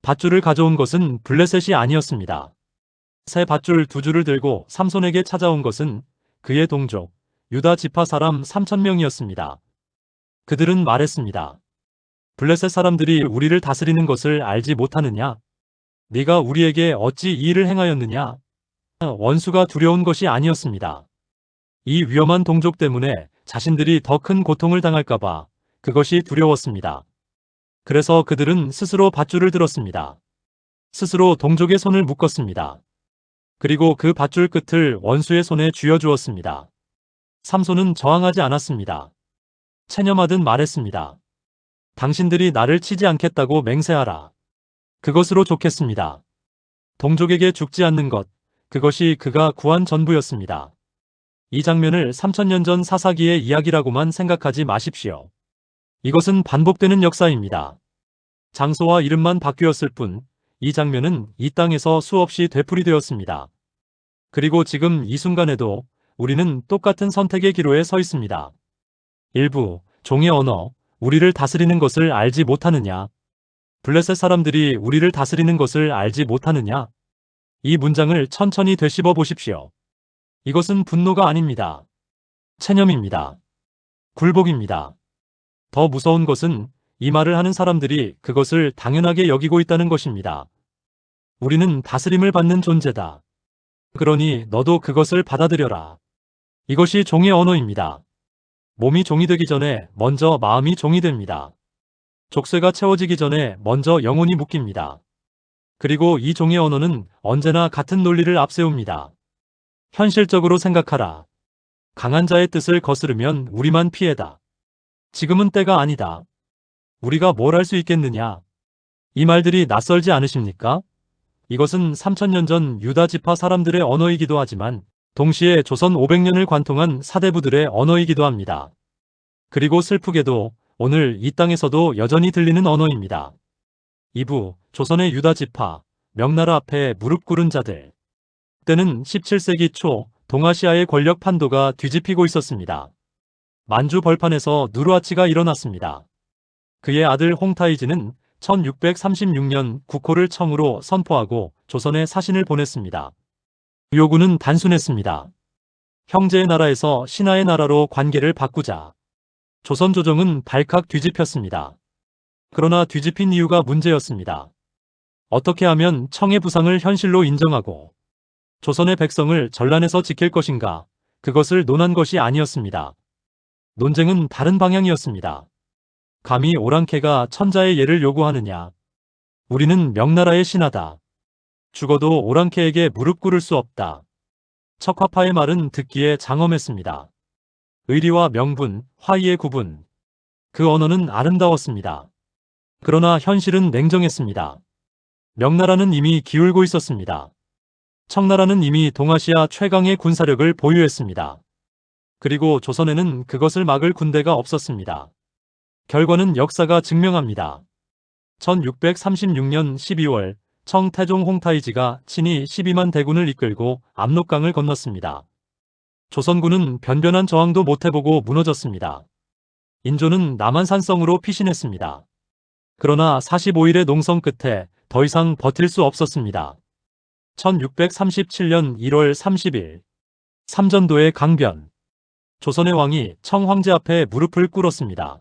밧줄을 가져온 것은 블레셋이 아니었습니다. 새 밧줄 두 줄을 들고 삼손에게 찾아온 것은 그의 동족, 유다 지파 사람 3,000명이었습니다. 그들은 말했습니다. 블레셋 사람들이 우리를 다스리는 것을 알지 못하느냐? 네가 우리에게 어찌 이 일을 행하였느냐? 원수가 두려운 것이 아니었습니다. 이 위험한 동족 때문에 자신들이 더 큰 고통을 당할까봐 그것이 두려웠습니다. 그래서 그들은 스스로 밧줄을 들었습니다. 스스로 동족의 손을 묶었습니다. 그리고 그 밧줄 끝을 원수의 손에 쥐어주었습니다. 삼손은 저항하지 않았습니다. 체념하듯 말했습니다. 당신들이 나를 치지 않겠다고 맹세하라. 그것으로 좋겠습니다. 동족에게 죽지 않는 것, 그것이 그가 구한 전부였습니다. 이 장면을 3000년 전 사사기의 이야기라고만 생각하지 마십시오. 이것은 반복되는 역사입니다. 장소와 이름만 바뀌었을 뿐, 이 장면은 이 땅에서 수없이 되풀이되었습니다. 그리고 지금 이 순간에도 우리는 똑같은 선택의 기로에 서 있습니다. 일부, 종의 언어, 우리를 다스리는 것을 알지 못하느냐? 블레셋 사람들이 우리를 다스리는 것을 알지 못하느냐? 이 문장을 천천히 되씹어 보십시오. 이것은 분노가 아닙니다. 체념입니다. 굴복입니다. 더 무서운 것은 이 말을 하는 사람들이 그것을 당연하게 여기고 있다는 것입니다. 우리는 다스림을 받는 존재다. 그러니 너도 그것을 받아들여라. 이것이 종의 언어입니다. 몸이 종이 되기 전에 먼저 마음이 종이 됩니다. 족쇄가 채워지기 전에 먼저 영혼이 묶입니다. 그리고 이 종의 언어는 언제나 같은 논리를 앞세웁니다. 현실적으로 생각하라. 강한 자의 뜻을 거스르면 우리만 피해다. 지금은 때가 아니다. 우리가 뭘 할 수 있겠느냐? 이 말들이 낯설지 않으십니까? 이것은 3000년 전 유다 지파 사람들의 언어이기도 하지만 동시에 조선 500년을 관통한 사대부들의 언어이기도 합니다. 그리고 슬프게도 오늘 이 땅에서도 여전히 들리는 언어입니다. 2부, 조선의 유다 지파, 명나라 앞에 무릎 꿇은 자들. 때는 17세기 초 동아시아의 권력 판도가 뒤집히고 있었습니다. 만주 벌판에서 누르하치가 일어났습니다. 그의 아들 홍타이지는 1636년 국호를 청으로 선포하고 조선에 사신을 보냈습니다. 요구는 단순했습니다. 형제의 나라에서 신하의 나라로 관계를 바꾸자. 조선 조정은 발칵 뒤집혔습니다. 그러나 뒤집힌 이유가 문제였습니다. 어떻게 하면 청의 부상을 현실로 인정하고 조선의 백성을 전란에서 지킬 것인가, 그것을 논한 것이 아니었습니다. 논쟁은 다른 방향이었습니다. 감히 오랑캐가 천자의 예를 요구하느냐. 우리는 명나라의 신하다. 죽어도 오랑캐에게 무릎 꿇을 수 없다. 척화파의 말은 듣기에 장엄했습니다. 의리와 명분, 화의의 구분. 그 언어는 아름다웠습니다. 그러나 현실은 냉정했습니다. 명나라는 이미 기울고 있었습니다. 청나라는 이미 동아시아 최강의 군사력을 보유했습니다. 그리고 조선에는 그것을 막을 군대가 없었습니다. 결과는 역사가 증명합니다. 1636년 12월 청태종 홍타이지가 친히 12만 대군을 이끌고 압록강을 건넜습니다. 조선군은 변변한 저항도 못해보고 무너졌습니다. 인조는 남한산성으로 피신했습니다. 그러나 45일의 농성 끝에 더 이상 버틸 수 없었습니다. 1637년 1월 30일 삼전도의 강변. 조선의 왕이 청 황제 앞에 무릎을 꿇었습니다.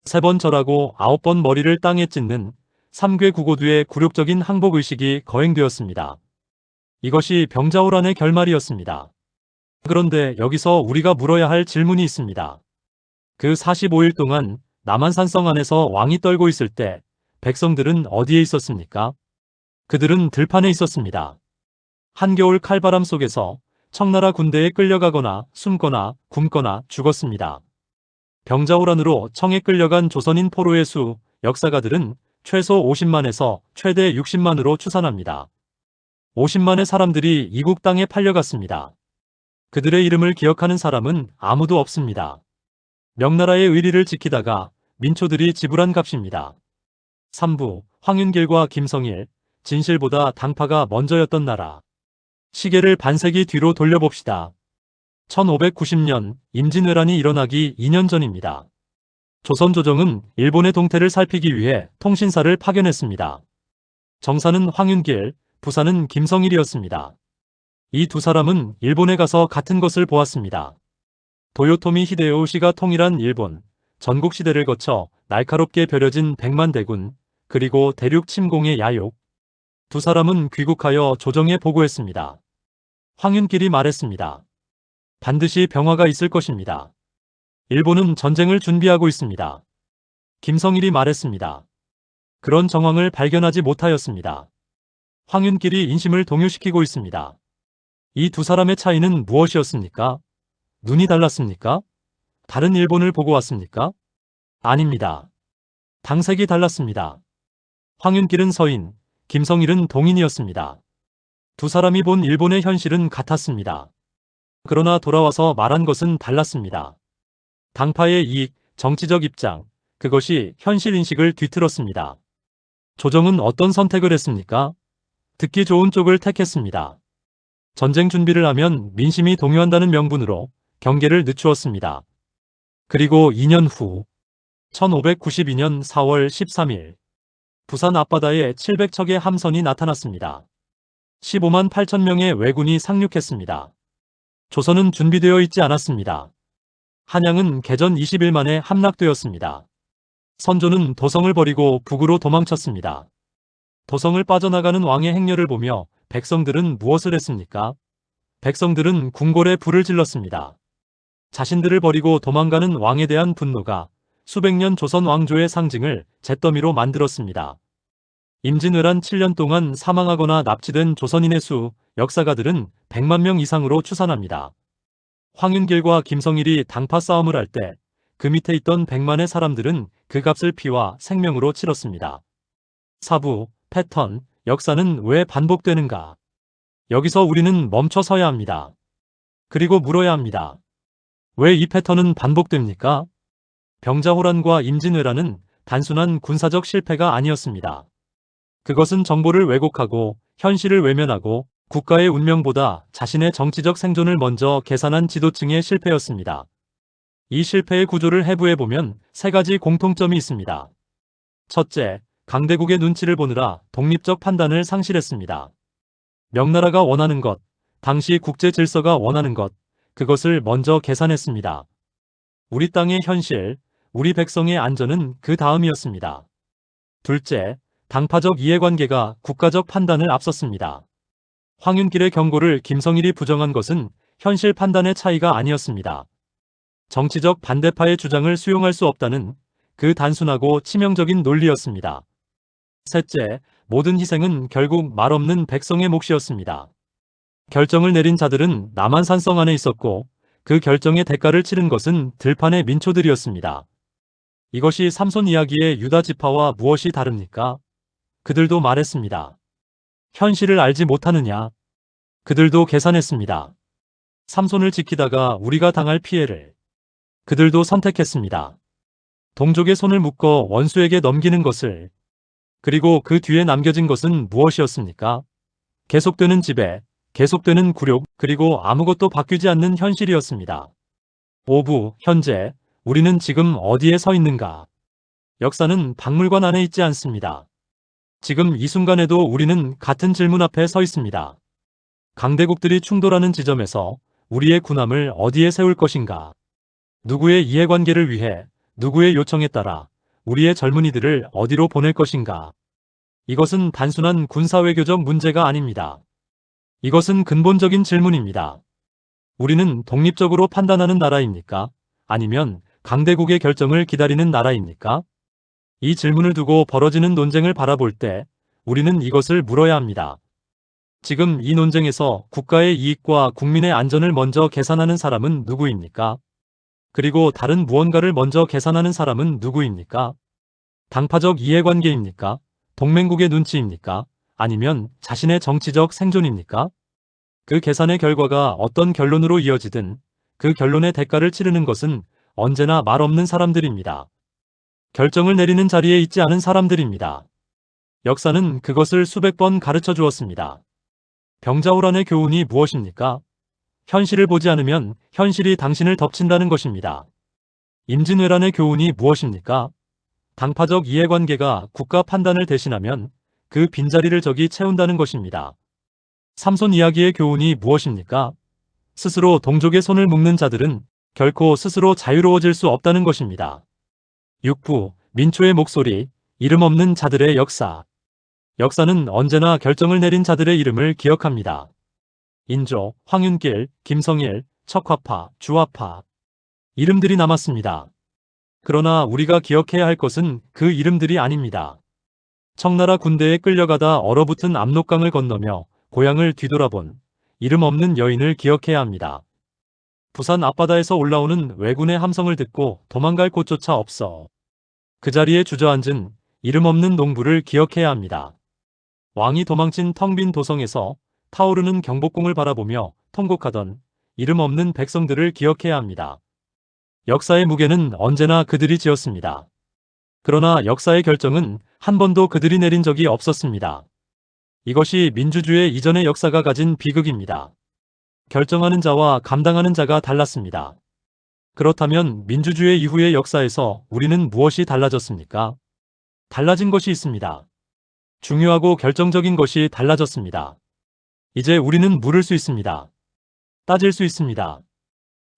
3번 절하고 9번 머리를 땅에 찢는 삼괴구고두의 굴욕적인 항복의식이 거행되었습니다. 이것이 병자호란의 결말이었습니다. 그런데 여기서 우리가 물어야 할 질문이 있습니다. 그 45일 동안 남한산성 안에서 왕이 떨고 있을 때 백성들은 어디에 있었습니까? 그들은 들판에 있었습니다. 한겨울 칼바람 속에서 청나라 군대에 끌려가거나 숨거나 굶거나 죽었습니다. 병자호란으로 청에 끌려간 조선인 포로의 수, 역사가들은 최소 50만에서 최대 60만으로 추산합니다. 50만의 사람들이 이국 땅에 팔려갔습니다. 그들의 이름을 기억하는 사람은 아무도 없습니다. 명나라의 의리를 지키다가 민초들이 지불한 값입니다. 3부, 황윤길과 김성일, 진실보다 당파가 먼저였던 나라. 시계를 반세기 뒤로 돌려봅시다. 1590년 임진왜란이 일어나기 2년 전입니다. 조선 조정은 일본의 동태를 살피기 위해 통신사를 파견했습니다. 정사는 황윤길, 부사는 김성일이었습니다. 이 두 사람은 일본에 가서 같은 것을 보았습니다. 도요토미 히데요시가 통일한 일본, 전국시대를 거쳐 날카롭게 벼려진 백만 대군, 그리고 대륙 침공의 야욕. 두 사람은 귀국하여 조정에 보고했습니다. 황윤길이 말했습니다. 반드시 병화가 있을 것입니다. 일본은 전쟁을 준비하고 있습니다. 김성일이 말했습니다. 그런 정황을 발견하지 못하였습니다. 황윤길이 인심을 동요시키고 있습니다. 이 두 사람의 차이는 무엇이었습니까? 눈이 달랐습니까? 다른 일본을 보고 왔습니까? 아닙니다. 당색이 달랐습니다. 황윤길은 서인, 김성일은 동인이었습니다. 두 사람이 본 일본의 현실은 같았습니다. 그러나 돌아와서 말한 것은 달랐습니다. 당파의 이익, 정치적 입장, 그것이 현실 인식을 뒤틀었습니다. 조정은 어떤 선택을 했습니까? 듣기 좋은 쪽을 택했습니다. 전쟁 준비를 하면 민심이 동요한다는 명분으로 경계를 늦추었습니다. 그리고 2년 후 1592년 4월 13일 부산 앞바다에 700척의 함선이 나타났습니다. 15만 8천 명의 왜군이 상륙했습니다. 조선은 준비되어 있지 않았습니다. 한양은 개전 20일 만에 함락되었습니다. 선조는 도성을 버리고 북으로 도망쳤습니다. 도성을 빠져나가는 왕의 행렬을 보며 백성들은 무엇을 했습니까? 백성들은 궁궐에 불을 질렀습니다. 자신들을 버리고 도망가는 왕에 대한 분노가 수백 년 조선 왕조의 상징을 잿더미로 만들었습니다. 임진왜란 7년 동안 사망하거나 납치된 조선인의 수, 역사가들은 100만 명 이상으로 추산합니다. 황윤길과 김성일이 당파 싸움을 할 때 그 밑에 있던 100만의 사람들은 그 값을 피와 생명으로 치렀습니다. 사부, 패턴, 역사는 왜 반복되는가? 여기서 우리는 멈춰서야 합니다. 그리고 물어야 합니다. 왜 이 패턴은 반복됩니까? 병자호란과 임진왜란은 단순한 군사적 실패가 아니었습니다. 그것은 정보를 왜곡하고 현실을 외면하고 국가의 운명보다 자신의 정치적 생존을 먼저 계산한 지도층의 실패였습니다. 이 실패의 구조를 해부해보면 세 가지 공통점이 있습니다. 첫째, 강대국의 눈치를 보느라 독립적 판단을 상실했습니다. 명나라가 원하는 것, 당시 국제 질서가 원하는 것, 그것을 먼저 계산했습니다. 우리 땅의 현실, 우리 백성의 안전은 그 다음이었습니다. 둘째, 당파적 이해관계가 국가적 판단을 앞섰습니다. 황윤길의 경고를 김성일이 부정한 것은 현실 판단의 차이가 아니었습니다. 정치적 반대파의 주장을 수용할 수 없다는 그 단순하고 치명적인 논리였습니다. 셋째, 모든 희생은 결국 말없는 백성의 몫이었습니다. 결정을 내린 자들은 남한산성 안에 있었고 그 결정의 대가를 치른 것은 들판의 민초들이었습니다. 이것이 삼손 이야기의 유다 지파와 무엇이 다릅니까? 그들도 말했습니다. 현실을 알지 못하느냐? 그들도 계산했습니다. 삼손을 지키다가 우리가 당할 피해를 그들도 선택했습니다. 동족의 손을 묶어 원수에게 넘기는 것을. 그리고 그 뒤에 남겨진 것은 무엇이었습니까? 계속되는 지배, 계속되는 굴욕, 그리고 아무것도 바뀌지 않는 현실이었습니다. 오부, 현재, 우리는 지금 어디에 서 있는가? 역사는 박물관 안에 있지 않습니다. 지금 이 순간에도 우리는 같은 질문 앞에 서 있습니다. 강대국들이 충돌하는 지점에서 우리의 군함을 어디에 세울 것인가? 누구의 이해관계를 위해, 누구의 요청에 따라 우리의 젊은이들을 어디로 보낼 것인가? 이것은 단순한 군사외교적 문제가 아닙니다. 이것은 근본적인 질문입니다. 우리는 독립적으로 판단하는 나라입니까? 아니면 강대국의 결정을 기다리는 나라입니까? 이 질문을 두고 벌어지는 논쟁을 바라볼 때 우리는 이것을 물어야 합니다. 지금 이 논쟁에서 국가의 이익과 국민의 안전을 먼저 계산하는 사람은 누구입니까? 그리고 다른 무언가를 먼저 계산하는 사람은 누구입니까? 당파적 이해관계입니까? 동맹국의 눈치입니까? 아니면 자신의 정치적 생존입니까? 그 계산의 결과가 어떤 결론으로 이어지든 그 결론의 대가를 치르는 것은 언제나 말 없는 사람들입니다. 결정을 내리는 자리에 있지 않은 사람들입니다. 역사는 그것을 수백 번 가르쳐 주었습니다. 병자호란의 교훈이 무엇입니까? 현실을 보지 않으면 현실이 당신을 덮친다는 것입니다. 임진왜란의 교훈이 무엇입니까? 당파적 이해관계가 국가 판단을 대신하면 그 빈자리를 적이 채운다는 것입니다. 삼손 이야기의 교훈이 무엇입니까? 스스로 동족의 손을 묶는 자들은 결코 스스로 자유로워질 수 없다는 것입니다. 6부, 민초의 목소리, 이름 없는 자들의 역사. 역사는 언제나 결정을 내린 자들의 이름을 기억합니다. 인조, 황윤길, 김성일, 척화파, 주화파. 이름들이 남았습니다. 그러나 우리가 기억해야 할 것은 그 이름들이 아닙니다. 청나라 군대에 끌려가다 얼어붙은 압록강을 건너며 고향을 뒤돌아본 이름 없는 여인을 기억해야 합니다. 부산 앞바다에서 올라오는 왜군의 함성을 듣고 도망갈 곳조차 없어 그 자리에 주저앉은 이름 없는 농부를 기억해야 합니다. 왕이 도망친 텅 빈 도성에서 타오르는 경복궁을 바라보며 통곡하던 이름 없는 백성들을 기억해야 합니다. 역사의 무게는 언제나 그들이 지었습니다. 그러나 역사의 결정은 한 번도 그들이 내린 적이 없었습니다. 이것이 민주주의 이전의 역사가 가진 비극입니다. 결정하는 자와 감당하는 자가 달랐습니다. 그렇다면 민주주의 이후의 역사에서 우리는 무엇이 달라졌습니까? 달라진 것이 있습니다. 중요하고 결정적인 것이 달라졌습니다. 이제 우리는 물을 수 있습니다. 따질 수 있습니다.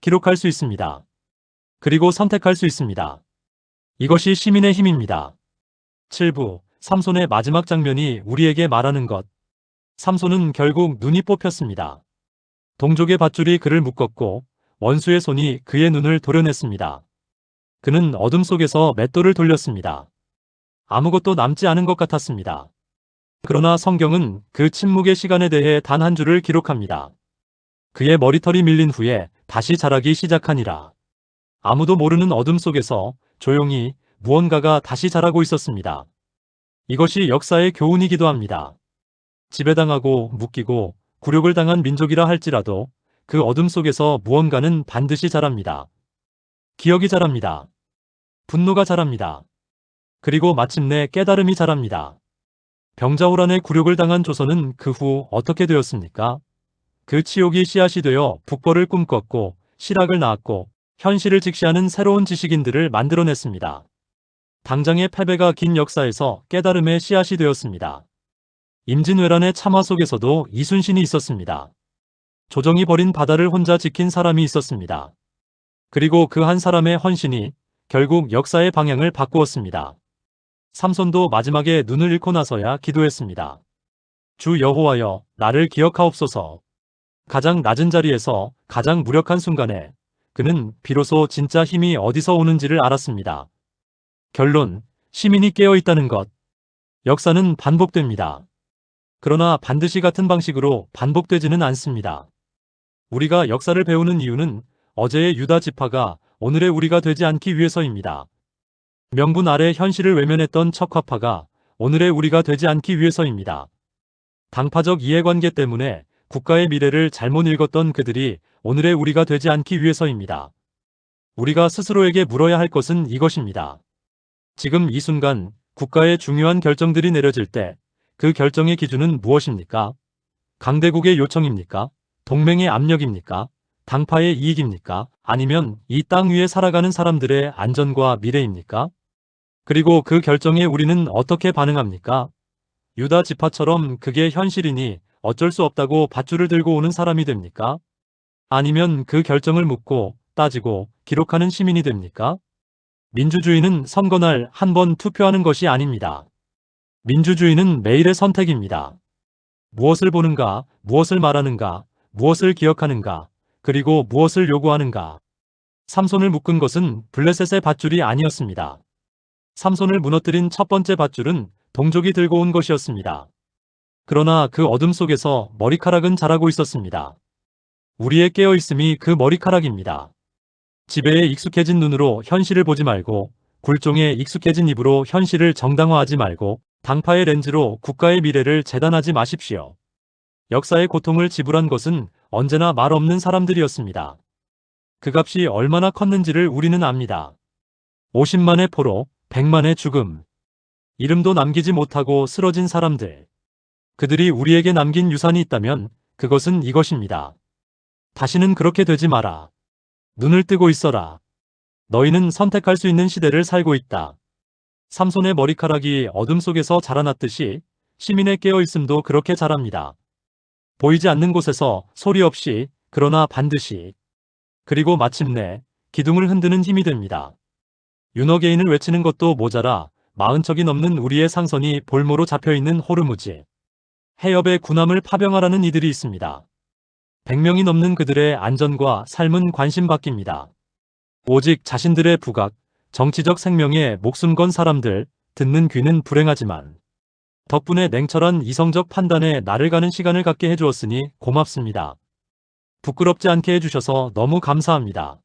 기록할 수 있습니다. 그리고 선택할 수 있습니다. 이것이 시민의 힘입니다. 7부, 삼손의 마지막 장면이 우리에게 말하는 것. 삼손은 결국 눈이 뽑혔습니다. 동족의 밧줄이 그를 묶었고 원수의 손이 그의 눈을 도려냈습니다. 그는 어둠 속에서 맷돌을 돌렸습니다. 아무것도 남지 않은 것 같았습니다. 그러나 성경은 그 침묵의 시간에 대해 단 한 줄을 기록합니다. 그의 머리털이 밀린 후에 다시 자라기 시작하니라. 아무도 모르는 어둠 속에서 조용히 무언가가 다시 자라고 있었습니다. 이것이 역사의 교훈이기도 합니다. 지배당하고 묶이고 굴욕을 당한 민족이라 할지라도 그 어둠 속에서 무언가는 반드시 자랍니다. 기억이 자랍니다. 분노가 자랍니다. 그리고 마침내 깨달음이 자랍니다. 병자호란의 굴욕을 당한 조선은 그 후 어떻게 되었습니까? 그 치욕이 씨앗이 되어 북벌을 꿈꿨고 실학을 낳았고 현실을 직시하는 새로운 지식인들을 만들어냈습니다. 당장의 패배가 긴 역사에서 깨달음의 씨앗이 되었습니다. 임진왜란의 참화 속에서도 이순신이 있었습니다. 조정이 버린 바다를 혼자 지킨 사람이 있었습니다. 그리고 그 한 사람의 헌신이 결국 역사의 방향을 바꾸었습니다. 삼손도 마지막에 눈을 잃고 나서야 기도했습니다. 주 여호와여, 나를 기억하옵소서. 가장 낮은 자리에서 가장 무력한 순간에 그는 비로소 진짜 힘이 어디서 오는지를 알았습니다. 결론, 시민이 깨어 있다는 것. 역사는 반복됩니다. 그러나 반드시 같은 방식으로 반복되지는 않습니다. 우리가 역사를 배우는 이유는 어제의 유다 지파가 오늘의 우리가 되지 않기 위해서입니다. 명분 아래 현실을 외면했던 척화파가 오늘의 우리가 되지 않기 위해서입니다. 당파적 이해관계 때문에 국가의 미래를 잘못 읽었던 그들이 오늘의 우리가 되지 않기 위해서입니다. 우리가 스스로에게 물어야 할 것은 이것입니다. 지금 이 순간 국가의 중요한 결정들이 내려질 때 그 결정의 기준은 무엇입니까? 강대국의 요청입니까? 동맹의 압력입니까? 당파의 이익입니까? 아니면 이 땅 위에 살아가는 사람들의 안전과 미래입니까? 그리고 그 결정에 우리는 어떻게 반응합니까? 유다 지파처럼 그게 현실이니 어쩔 수 없다고 밧줄을 들고 오는 사람이 됩니까? 아니면 그 결정을 묻고 따지고 기록하는 시민이 됩니까? 민주주의는 선거날 한 번 투표하는 것이 아닙니다. 민주주의는 매일의 선택입니다. 무엇을 보는가, 무엇을 말하는가, 무엇을 기억하는가, 그리고 무엇을 요구하는가. 삼손을 묶은 것은 블레셋의 밧줄이 아니었습니다. 삼손을 무너뜨린 첫 번째 밧줄은 동족이 들고 온 것이었습니다. 그러나 그 어둠 속에서 머리카락은 자라고 있었습니다. 우리의 깨어있음이 그 머리카락입니다. 지배에 익숙해진 눈으로 현실을 보지 말고 굴종에 익숙해진 입으로 현실을 정당화하지 말고 당파의 렌즈로 국가의 미래를 재단하지 마십시오. 역사의 고통을 지불한 것은 언제나 말 없는 사람들이었습니다. 그 값이 얼마나 컸는지를 우리는 압니다. 50만의 포로, 100만의 죽음. 이름도 남기지 못하고 쓰러진 사람들. 그들이 우리에게 남긴 유산이 있다면 그것은 이것입니다. 다시는 그렇게 되지 마라. 눈을 뜨고 있어라. 너희는 선택할 수 있는 시대를 살고 있다. 삼손의 머리카락이 어둠 속에서 자라났듯이 시민의 깨어있음도 그렇게 자랍니다. 보이지 않는 곳에서 소리 없이, 그러나 반드시, 그리고 마침내 기둥을 흔드는 힘이 됩니다. 윤어게인을 외치는 것도 모자라 40척이 넘는 우리의 상선이 볼모로 잡혀있는 호르무즈 해협의 군함을 파병하라는 이들이 있습니다. 100명이 넘는 그들의 안전과 삶은 관심밖입니다. 오직 자신들의 부각, 정치적 생명에 목숨 건 사람들, 듣는 귀는 불행하지만 덕분에 냉철한 이성적 판단에 나를 가는 시간을 갖게 해주었으니 고맙습니다. 부끄럽지 않게 해주셔서 너무 감사합니다.